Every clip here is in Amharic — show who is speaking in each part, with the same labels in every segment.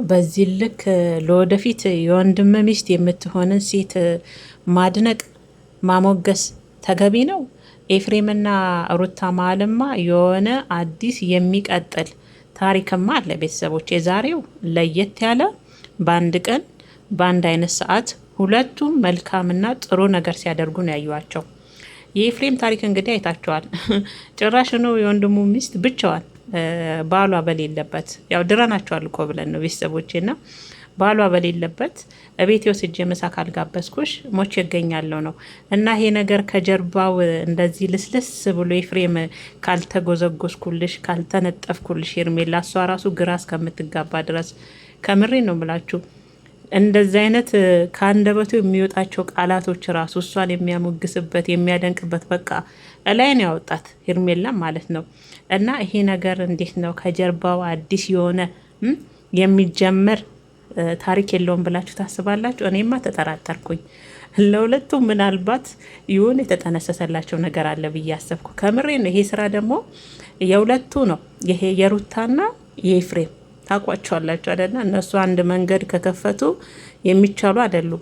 Speaker 1: በዚህ ልክ ለወደፊት የወንድም ሚስት የምትሆንን ሴት ማድነቅ ማሞገስ ተገቢ ነው? ኤፍሬምና ሩታ መሀልማ የሆነ አዲስ የሚቀጥል ታሪክማ አለ። ቤተሰቦች የዛሬው ለየት ያለ በአንድ ቀን በአንድ አይነት ሰዓት ሁለቱም መልካምና ጥሩ ነገር ሲያደርጉ ነው ያዩዋቸው። የኤፍሬም ታሪክ እንግዲህ አይታቸዋል። ጭራሽ ነው የወንድሙ ሚስት ብቻዋን ባሏ በሌለበት ያው ድረናቸዋል እኮ ብለን ነው ቤተሰቦቼ ና ባሏ በሌለበት እቤት ወስጄ ምሳ ካልጋበዝኩሽ ሞቼ እገኛለሁ ነው። እና ይሄ ነገር ከጀርባው እንደዚህ ልስልስ ብሎ ኤፍሬም ካልተጎዘጎዝኩልሽ ካልተነጠፍኩልሽ ሄርሜላ እሷ ራሱ ግራ እስከምትጋባ ድረስ ከምሬ ነው ምላችሁ እንደዚህ አይነት ከአንደበቱ የሚወጣቸው ቃላቶች ራሱ እሷን የሚያሞግስበት የሚያደንቅበት በቃ እላይን ያወጣት ሄርሜላ ማለት ነው። እና ይሄ ነገር እንዴት ነው ከጀርባው አዲስ የሆነ የሚጀመር ታሪክ የለውም ብላችሁ ታስባላችሁ? እኔማ ተጠራጠርኩኝ። ለሁለቱም ምናልባት ይሁን የተጠነሰሰላቸው ነገር አለ ብዬ አሰብኩ። ከምሬ ነው። ይሄ ስራ ደግሞ የሁለቱ ነው። ይሄ የሩታና የኤፍሬም ታውቋቸዋላችሁ አይደለ? እነሱ አንድ መንገድ ከከፈቱ የሚቻሉ አይደሉም።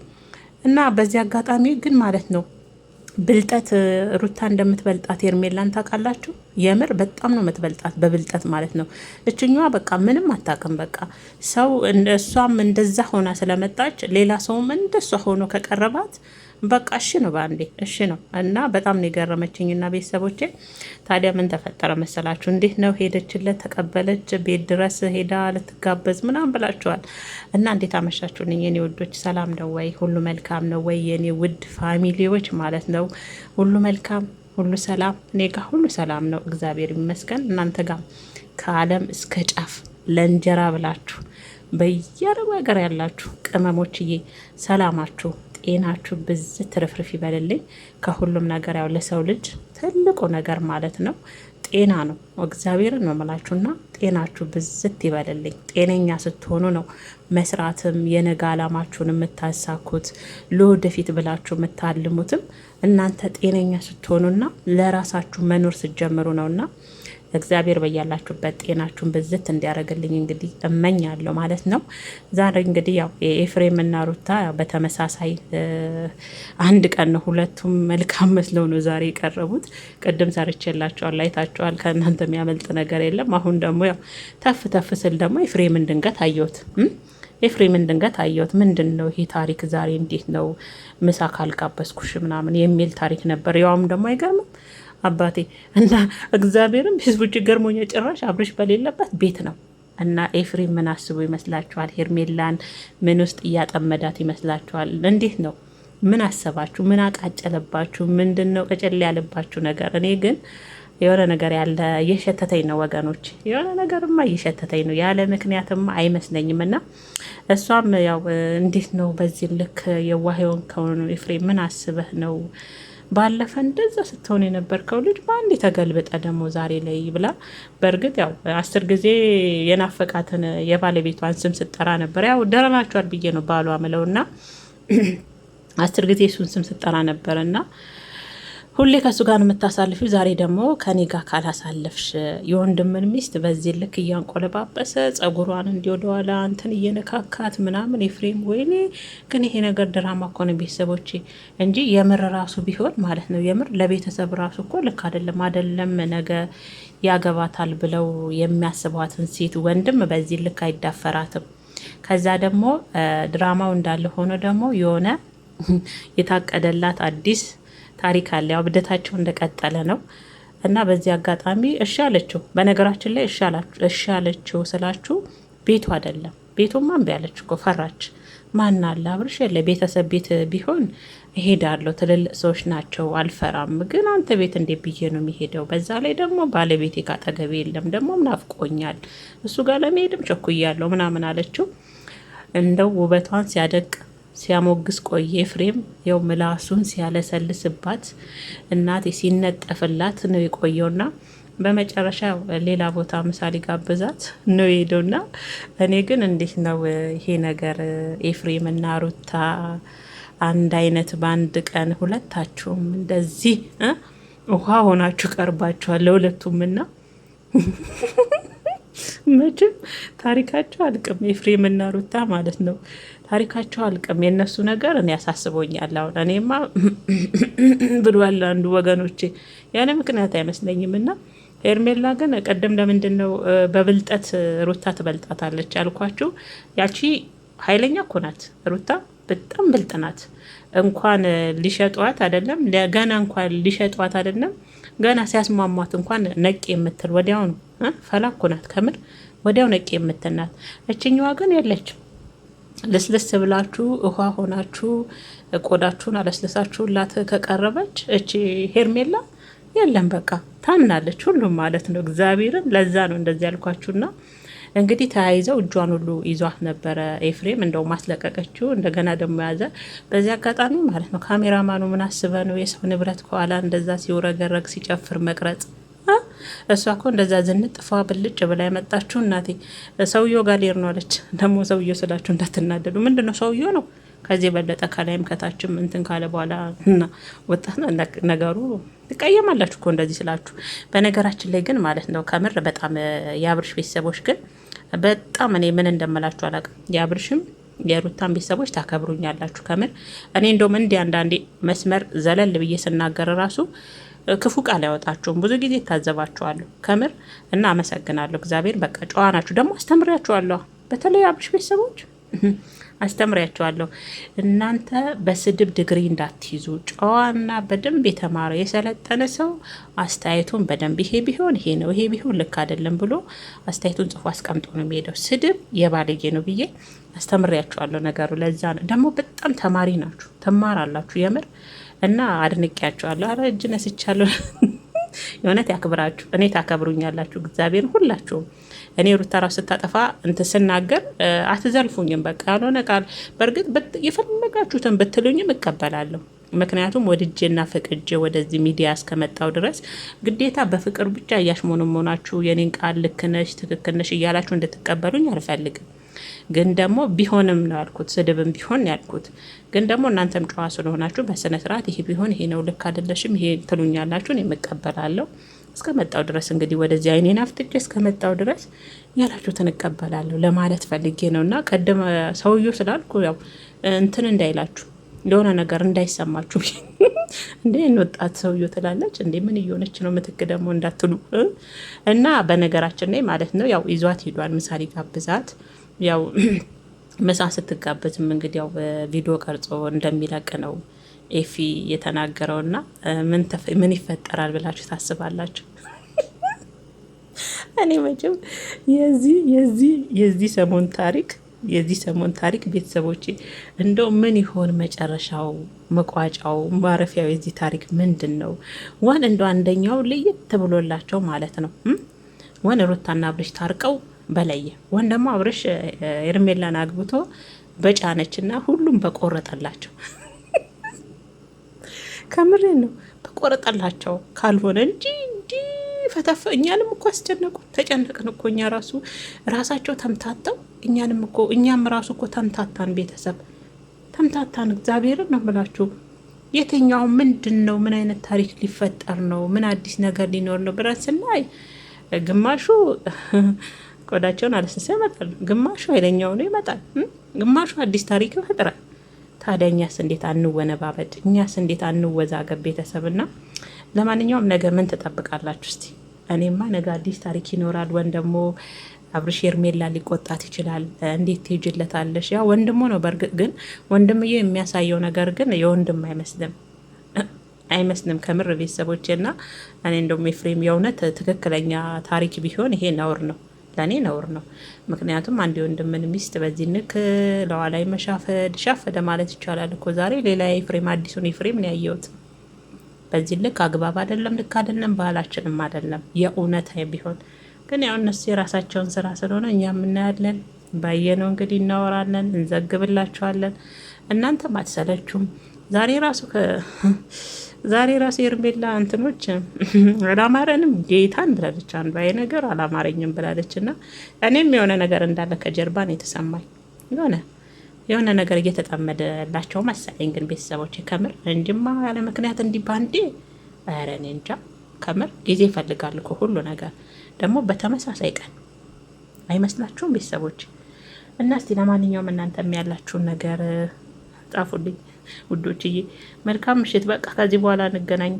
Speaker 1: እና በዚህ አጋጣሚ ግን ማለት ነው ብልጠት ሩታ እንደምትበልጣት ሄርሜላን ታውቃላችሁ? የምር በጣም ነው የምትበልጣት በብልጠት ማለት ነው። እችኛዋ በቃ ምንም አታውቅም። በቃ ሰው እሷም እንደዛ ሆና ስለመጣች ሌላ ሰውም እንደሷ ሆኖ ከቀረባት በቃ እሺ ነው፣ በአንዴ እሺ ነው። እና በጣም ነው የገረመችኝና ቤተሰቦቼ ታዲያ ምን ተፈጠረ መሰላችሁ? እንዴት ነው ሄደችለት፣ ተቀበለች፣ ቤት ድረስ ሄዳ ልትጋበዝ ምናምን ብላችኋል። እና እንዴት አመሻችሁልኝ የኔ ውዶች? ሰላም ነው ወይ? ሁሉ መልካም ነው ወይ የኔ ውድ ፋሚሊዎች ማለት ነው? ሁሉ መልካም ሁሉ ሰላም፣ እኔ ጋር ሁሉ ሰላም ነው እግዚአብሔር ይመስገን። እናንተ ጋር ከዓለም እስከ ጫፍ ለእንጀራ ብላችሁ በየአረብ ሀገር ያላችሁ ቅመሞችዬ ሰላማችሁ ጤናችሁ ብዝት ትርፍርፍ ይበልልኝ። ከሁሉም ነገር ያው ለሰው ልጅ ትልቁ ነገር ማለት ነው ጤና ነው። እግዚአብሔርን ነው የምላችሁና ጤናችሁ ብዝት ይበልልኝ። ጤነኛ ስትሆኑ ነው መስራትም የነገ አላማችሁን የምታሳኩት ለወደፊት ብላችሁ የምታልሙትም እናንተ ጤነኛ ስትሆኑና ለራሳችሁ መኖር ስትጀምሩ ነውና እግዚአብሔር በያላችሁበት ጤናችሁን ብዝት እንዲያደርግልኝ እንግዲህ እመኛለሁ ማለት ነው። ዛሬ እንግዲህ ያው ኤፍሬምና ሩታ በተመሳሳይ አንድ ቀን ነው ሁለቱም መልካም መስለው ነው ዛሬ የቀረቡት። ቅድም ሰርቼላችኋል፣ አይታችኋል። ከእናንተ የሚያመልጥ ነገር የለም። አሁን ደግሞ ያው ተፍ ተፍ ስል ደግሞ ኤፍሬምን ድንገት አየሁት። ኤፍሬምን ድንገት አየሁት። ምንድን ነው ይሄ ታሪክ ዛሬ? እንዴት ነው ምሳ ካልጋበዝኩሽ ምናምን የሚል ታሪክ ነበር። ያውም ደግሞ አይገርምም አባቴ እና እግዚአብሔርም ህዝቦች ገርሞኛ ጭራሽ አብርሽ በሌለበት ቤት ነው። እና ኤፍሬም ምን አስቡ ይመስላችኋል? ሄርሜላን ምን ውስጥ እያጠመዳት ይመስላችኋል? እንዴት ነው? ምን አሰባችሁ? ምን አቃጨለባችሁ? ምንድን ነው ቀጨል ያለባችሁ ነገር? እኔ ግን የሆነ ነገር ያለ እየሸተተኝ ነው ወገኖች፣ የሆነ ነገርማ እየሸተተኝ ነው። ያለ ምክንያትማ አይመስለኝም። እና እሷም ያው እንዴት ነው በዚህ ልክ የዋህውን ከሆኑ ኤፍሬም ምን አስበህ ነው ባለፈ እንደዛ ስትሆን የነበርከው ልጅ በአንድ የተገልበጠ ደግሞ ዛሬ ላይ ብላ። በእርግጥ ያው 10 ጊዜ የናፈቃትን የባለቤቷን ስም ስጠራ ነበር። ያው ደረናቸዋል ብዬ ነው ባሏ ምለውና 10 ጊዜ እሱን ስም ስጠራ ነበርና ሁሌ ከሱ ጋር የምታሳልፊው ዛሬ ደግሞ ከኔ ጋር ካላሳለፍሽ የወንድምን ሚስት በዚህ ልክ እያንቆለባበሰ ጸጉሯን እንዲወደዋላ እንትን እየነካካት ምናምን ኤፍሬም። ወይኔ ግን ይሄ ነገር ድራማ እኮ ነው ቤተሰቦቼ እንጂ የምር ራሱ ቢሆን ማለት ነው የምር ለቤተሰብ ራሱ እኮ ልክ አይደለም። ነገ ያገባታል ብለው የሚያስቧትን ሴት ወንድም በዚህ ልክ አይዳፈራትም። ከዛ ደግሞ ድራማው እንዳለ ሆኖ ደግሞ የሆነ የታቀደላት አዲስ ታሪክ አለ። ያው ብደታቸው እንደቀጠለ ነው። እና በዚህ አጋጣሚ እሺ አለችው። በነገራችን ላይ እሺ አለችው ስላችሁ ቤቱ አይደለም ቤቱማ እምቢ አለች እኮ ፈራች። ማን አለ አብርሽ የለ ቤተሰብ ቤት ቢሆን እሄዳለሁ፣ ትልልቅ ሰዎች ናቸው አልፈራም። ግን አንተ ቤት እንዴት ብዬ ነው የሚሄደው? በዛ ላይ ደግሞ ባለቤቴ ካጠገቤ የለም፣ ደግሞ ናፍቆኛል፣ እሱ ጋር ለመሄድም ቸኩያለሁ ምናምን አለችው። እንደው ውበቷን ሲያደቅ ሲያሞግስ ቆየ ኤፍሬም። ያው ምላሱን ሲያለሰልስባት እናቴ ሲነጠፍላት ነው የቆየውና በመጨረሻ ሌላ ቦታ ምሳሌ ጋብዛት ነው የሄደውና እኔ ግን እንዴት ነው ይሄ ነገር ኤፍሬምና ሩታ አንድ አይነት በአንድ ቀን ሁለታችሁም እንደዚህ ውሃ ሆናችሁ ቀርባችኋል ለሁለቱምና መቼም ታሪካቸው አልቅም። ኤፍሬምና ሩታ ማለት ነው ታሪካቸው አልቅም። የእነሱ ነገር እኔ ያሳስቦኛል። አሁን እኔማ ብሏል አንዱ ወገኖቼ፣ ያለ ምክንያት አይመስለኝም። እና ሄርሜላ ግን ቀደም ለምንድን ነው በብልጠት ሩታ ትበልጣታለች ያልኳችሁ? ያቺ ኃይለኛ እኮ ናት ሩታ፣ በጣም ብልጥ ናት። እንኳን ሊሸጧት አይደለም ገና እንኳን ሊሸጧት አይደለም ገና ሲያስማሟት እንኳን ነቄ የምትል ወዲያው ነው። ፈላኮ ናት ከምር ወዲያው ነቄ የምትል ናት። እችኛዋ ግን የለችም። ልስልስ ብላችሁ ውሃ ሆናችሁ ቆዳችሁን አለስልሳችሁላት ከቀረበች እቺ ሄርሜላ የለም በቃ ታምናለች ሁሉም ማለት ነው። እግዚአብሔርን ለዛ ነው እንደዚህ ያልኳችሁና እንግዲህ ተያይዘው እጇን ሁሉ ይዟት ነበረ ኤፍሬም። እንደው ማስለቀቀችው እንደገና ደግሞ ያዘ። በዚህ አጋጣሚ ማለት ነው ካሜራማኑ ምን አስበ ነው የሰው ንብረት ከኋላ እንደዛ ሲውረገረግ ሲጨፍር መቅረጽ? እሷ እኮ እንደዛ ዝንጥፋ ብልጭ ብላ የመጣችሁ እናቴ ሰውየው ጋር ሊር ነው አለች። ደግሞ ሰውየው ስላችሁ እንዳትናደዱ፣ ምንድን ነው ሰውየው ነው ከዚህ የበለጠ ከላይም ከታችም እንትን ካለ በኋላ እና ወጣት ነገሩ ትቀየማላችሁ እኮ እንደዚህ ስላችሁ። በነገራችን ላይ ግን ማለት ነው ከምር በጣም የአብርሽ ቤተሰቦች ግን በጣም እኔ ምን እንደምላችሁ አላውቅም። የአብርሽም የሩታን ቤተሰቦች ታከብሩኛላችሁ ከምር። እኔ እንደውም እንዲህ አንዳንዴ መስመር ዘለል ብዬ ስናገር ራሱ ክፉ ቃል ያወጣችሁም ብዙ ጊዜ ታዘባችኋለሁ ከምር እና አመሰግናለሁ። እግዚአብሔር በቃ ጨዋ ናችሁ። ደግሞ አስተምሪያችኋለሁ። በተለይ አብርሽ ቤተሰቦች አስተምሪያችኋለሁ። እናንተ በስድብ ድግሪ እንዳትይዙ። ጨዋና በደንብ የተማረ የሰለጠነ ሰው አስተያየቱን በደንብ ይሄ ቢሆን ይሄ ነው፣ ይሄ ቢሆን ልክ አይደለም ብሎ አስተያየቱን ጽፎ አስቀምጦ ነው የሚሄደው። ስድብ የባለጌ ነው ብዬ አስተምሪያችኋለሁ። ነገሩ ለዛ ነው። ደግሞ በጣም ተማሪ ናችሁ፣ ትማራላችሁ የምር እና አድንቄያችኋለሁ። አረ እጅ ነስቻለሁ። የእውነት ያክብራችሁ። እኔ ታከብሩኛላችሁ እግዚአብሔር ሁላችሁም። እኔ ሩታ ራሱ ስታጠፋ እንትን ስናገር አትዘልፉኝም። በቃ ያልሆነ ቃል በእርግጥ የፈለጋችሁትን ብትሉኝም እቀበላለሁ። ምክንያቱም ወድጄና ፍቅጄ ወደዚህ ሚዲያ እስከመጣው ድረስ ግዴታ በፍቅር ብቻ እያሽሞነሞናችሁ የኔን ቃል ልክነሽ ትክክልነሽ እያላችሁ እንድትቀበሉኝ አልፈልግም። ግን ደግሞ ቢሆንም ነው ያልኩት፣ ስድብም ቢሆን ያልኩት። ግን ደግሞ እናንተም ጨዋ ስለሆናችሁ በስነ ስርዓት ይሄ ቢሆን ይሄ ነው ልክ አይደለሽም ይሄ ትሉኛላችሁ፣ እኔ እቀበላለሁ። እስከመጣው ድረስ እንግዲህ ወደዚህ አይኔን አፍጥጬ እስከመጣው ድረስ ያላችሁትን እቀበላለሁ ለማለት ፈልጌ ነው። እና ቀደም ሰውዬው ስላልኩ ያው እንትን እንዳይላችሁ የሆነ ነገር እንዳይሰማችሁ እንዴ እንወጣት ሰውዬው ትላለች እንዴ ምን እየሆነች ነው ምትክ ደግሞ እንዳትሉ። እና በነገራችን ላይ ማለት ነው ያው ይዟት ሄዷል ምሳሌ ጋብዛት። ያው ምሳ ስትጋበዝም እንግዲህ ያው ቪዲዮ ቀርጾ እንደሚለቅ ነው ኤፊ የተናገረውና ምን ይፈጠራል ብላችሁ ታስባላችሁ? እኔ መቼም የዚህ ሰሞን ታሪክ ቤተሰቦቼ እንደው ምን ይሆን መጨረሻው፣ መቋጫው፣ ማረፊያው የዚህ ታሪክ ምንድን ነው? ዋን እንደው አንደኛው ለየት ብሎላቸው ማለት ነው ዋን ሩታና አብርሽ ታርቀው በለየ ወን ደግሞ አብርሽ ሄርሜላን አግብቶ በጫነችና ሁሉም በቆረጠላቸው። ከምሬ ነው በቆረጠላቸው። ካልሆነ እንጂ ፈተፈ እኛንም እኮ አስጨነቁ። ተጨነቅን እኮ እኛ ራሳቸው ተምታተው እኛም ራሱ እኮ ተምታታን። ቤተሰብ ተምታታን። እግዚአብሔርን ነው የምላችሁ። የትኛው ምንድን ነው? ምን አይነት ታሪክ ሊፈጠር ነው? ምን አዲስ ነገር ሊኖር ነው ብለን ስናይ ግማሹ ቆዳቸውን አለስልሰው ይመጣሉ፣ ግማሹ ኃይለኛው ነው ይመጣል፣ ግማሹ አዲስ ታሪክ ይፈጥራል። ታዲያ እኛስ እንዴት አንወነባበድ? እኛስ እንዴት አንወዛገብ? ቤተሰብና ለማንኛውም ነገ ምን ትጠብቃላችሁ? እስቲ እኔማ ነገ አዲስ ታሪክ ይኖራል። ወን ደግሞ አብርሽ ሄርሜላ ሊቆጣት ይችላል። እንዴት ትሄጅለታለሽ? ያ ወንድሞ ነው። በእርግጥ ግን ወንድምዬው የሚያሳየው ነገር ግን የወንድም አይመስልም ከምር ቤተሰቦቼና እኔ እንደውም ኤፍሬም የእውነት ትክክለኛ ታሪክ ቢሆን ይሄ ነውር ነው፣ ለእኔ ነውር ነው። ምክንያቱም አንድ የወንድምን ሚስት በዚህ ንክ ለዋላይ ሻፈደ ማለት ይቻላል እኮ። ዛሬ ሌላ ኤፍሬም አዲሱን ኤፍሬም ነው ያየሁት። በዚህ ልክ አግባብ አይደለም፣ ልክ አይደለም፣ ባህላችንም አይደለም። የእውነት ቢሆን ግን ያው እነሱ የራሳቸውን ስራ ስለሆነ እኛ የምናያለን፣ ባየነው እንግዲህ እናወራለን፣ እንዘግብላችኋለን። እናንተም አትሰለችሁም። ዛሬ ራሱ ሄርሜላ እንትኖች አላማረንም ጌታን ብላለች። አንዷ ነገር አላማረኝም ብላለች። እና እኔም የሆነ ነገር እንዳለ ከጀርባ ነው የተሰማኝ። የሆነ ነገር እየተጠመደላቸው መሰለኝ። ግን ቤተሰቦች ከምር እንጂማ ያለ ምክንያት እንዲህ ባንዴ ኧረ እኔ እንጃ። ከምር ጊዜ ይፈልጋል እኮ ሁሉ ነገር ደግሞ በተመሳሳይ ቀን አይመስላችሁም ቤተሰቦች? እና እስቲ ለማንኛውም እናንተም ያላችሁን ነገር ጻፉልኝ ውዶችዬ። መልካም ምሽት። በቃ ከዚህ በኋላ እንገናኝ።